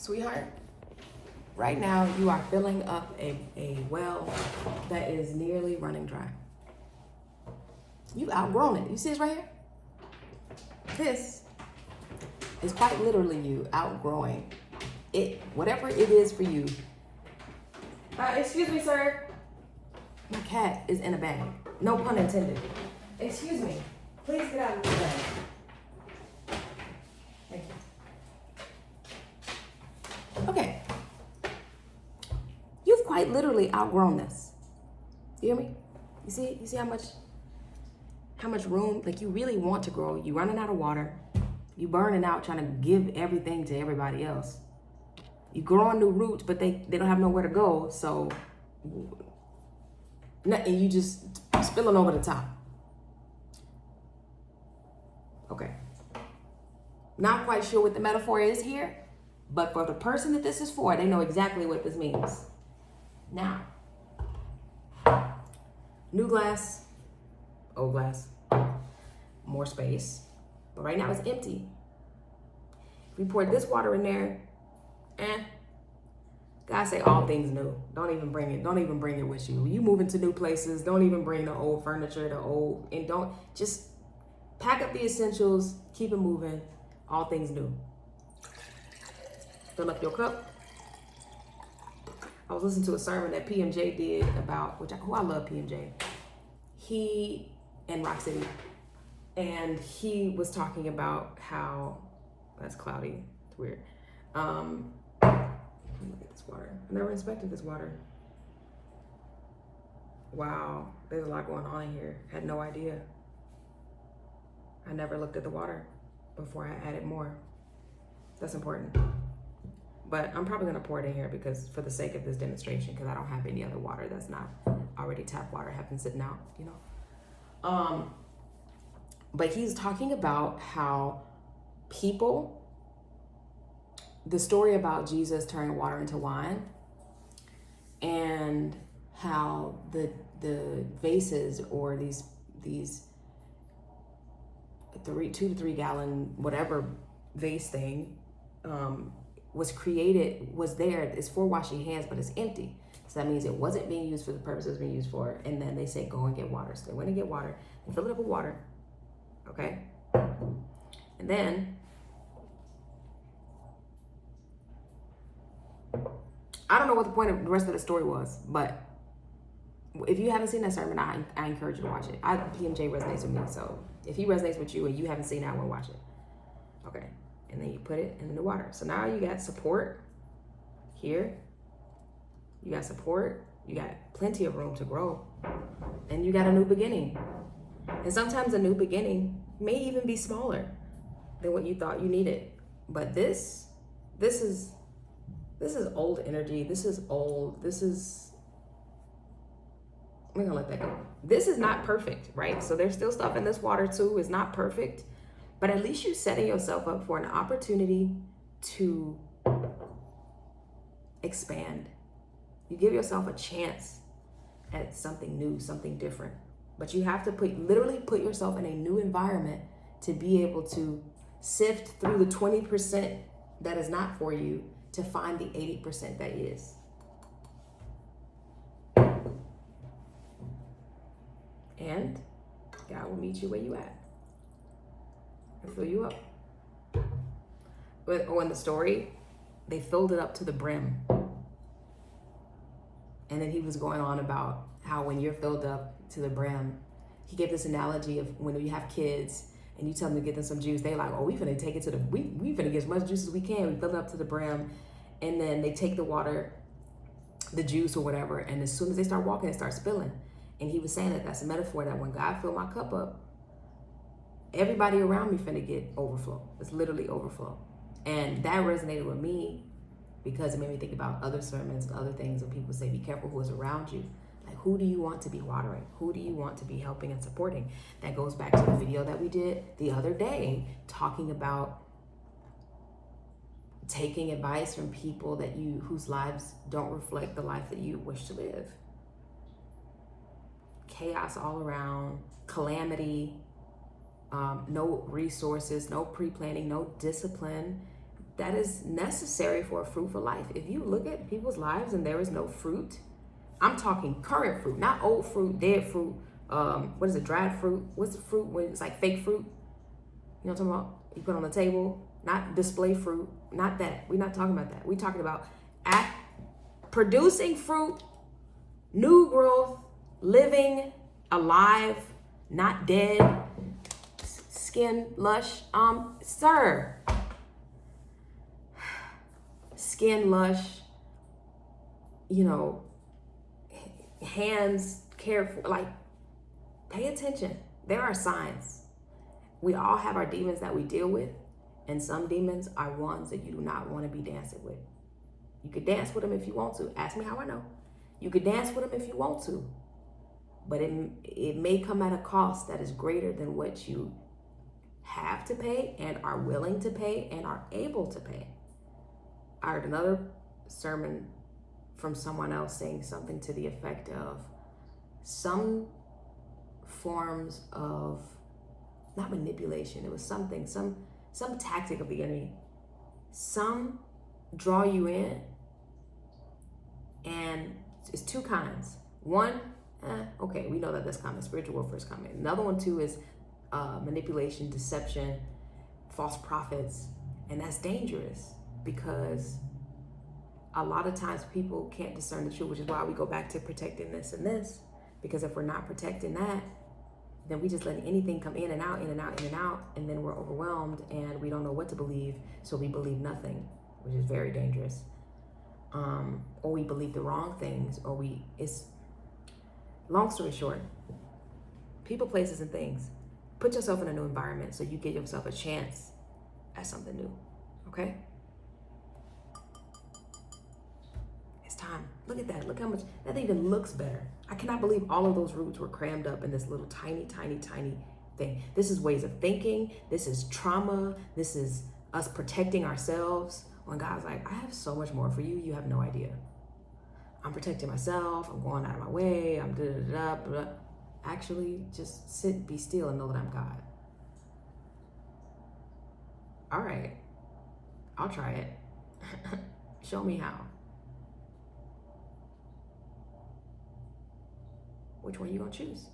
Sweetheart, right now you are filling up a well that is nearly running dry. You've outgrown it. You see this right here? This is quite literally you outgrowing it, whatever it is for you. Excuse me, sir. My cat is in a bag. No pun intended. Excuse me. Please get out of the bag. Thank you. Okay. You've quite literally outgrown this. You hear me? You see how much room, like you really want to grow. You running out of water. You burning out trying to give everything to everybody else. You growing new roots, but they don't have nowhere to go, so and you just spilling over the top. Okay. Not quite sure what the metaphor is here, but for the person that this is for, they know exactly what this means. Now, new glass, old glass, more space, but right now it's empty. If we poured this water in there, God say all things new. Don't even bring it with you. You move into new places, don't even bring the old furniture, and don't, just pack up the essentials, keep it moving, all things new. Fill up your cup. I was listening to a sermon that PMJ did about, I love PMJ. He and Rock City, and he was talking about how, that's cloudy, it's weird. Look at this water. I never inspected this water. Wow, there's a lot going on in here. Had no idea. I never looked at the water before I added more. That's important. But I'm probably gonna pour it in here because for the sake of this demonstration, because I don't have any other water that's not already tap water, have been sitting out, But he's talking about how the story about Jesus turning water into wine, and how the vases or these 2 to 3 gallon whatever vase thing was there. It's for washing hands, but it's empty. So that means it wasn't being used for the purpose it was being used for. And then they say, go and get water. So they went and get water and fill it up with water. Okay. And then I don't know what the point of the rest of the story was, but if you haven't seen that sermon, I encourage you to watch it. PMJ resonates with me, so if he resonates with you and you haven't seen that one, watch it. Okay, and then you put it in the water. So now you got support here. You got support. You got plenty of room to grow, and you got a new beginning. And sometimes a new beginning may even be smaller than what you thought you needed. But this is old energy. This is old. We're gonna let that go. This is not perfect, right? So there's still stuff in this water too. It's not perfect, but at least you're setting yourself up for an opportunity to expand. You give yourself a chance at something new, something different. But you have to literally put yourself in a new environment to be able to sift through the 20% that is not for you to find the 80% that is. And God will meet you where you at and fill you up. In the story, they filled it up to the brim. And then he was going on about how when you're filled up to the brim, he gave this analogy of when you have kids and you tell them to get them some juice, they like, oh, we finna take it to we finna get as much juice as we can. We fill it up to the brim. And then they take the water, the juice or whatever, and as soon as they start walking, it starts spilling. And he was saying that that's a metaphor that when God filled my cup up, everybody around me finna get overflow. It's literally overflow. And that resonated with me because it made me think about other sermons and other things when people say, be careful who is around you. Like, who do you want to be watering? Who do you want to be helping and supporting? That goes back to the video that we did the other day, talking about taking advice from people whose lives don't reflect the life that you wish to live. Chaos all around, calamity, no resources, no pre-planning, no discipline, that is necessary for a fruitful life. If you look at people's lives and there is no fruit, I'm talking current fruit, not old fruit, dead fruit. What is it? Dried fruit? What's the fruit when it's like fake fruit? You know what I'm talking about? You put on the table, not display fruit, not that. We're not talking about that. We're talking about producing fruit, new growth, living, alive, not dead, skin lush. Sir, skin lush, you know, hands careful, like, pay attention. There are signs. We all have our demons that we deal with, and some demons are ones that you do not want to be dancing with. You could dance with them if you want to. Ask me how I know. You could dance with them if you want to, but it may come at a cost that is greater than what you have to pay and are willing to pay and are able to pay. I heard another sermon from someone else saying something to the effect of some forms of, not manipulation, it was something, some tactic of the enemy. Some draw you in, and it's two kinds. One, okay, we know that that's coming, spiritual warfare is coming. Another one too is manipulation, deception, false prophets, and that's dangerous because a lot of times people can't discern the truth, which is why we go back to protecting this and this, because if we're not protecting that, then we just let anything come in and out, in and out, in and out, and then we're overwhelmed and we don't know what to believe, so we believe nothing, which is very dangerous. Or we believe the wrong things, or it's, long story short, people, places, and things. Put yourself in a new environment so you give yourself a chance at something new, okay? It's time. Look at that. Look how much, that even looks better. I cannot believe all of those roots were crammed up in this little tiny, tiny, tiny thing. This is ways of thinking. This is trauma. This is us protecting ourselves. When God's like, I have so much more for you, you have no idea. I'm protecting myself. I'm going out of my way. I'm da-da-da-da. Actually, just sit, be still, and know that I'm God. All right. I'll try it. Show me how. Which one you gonna choose?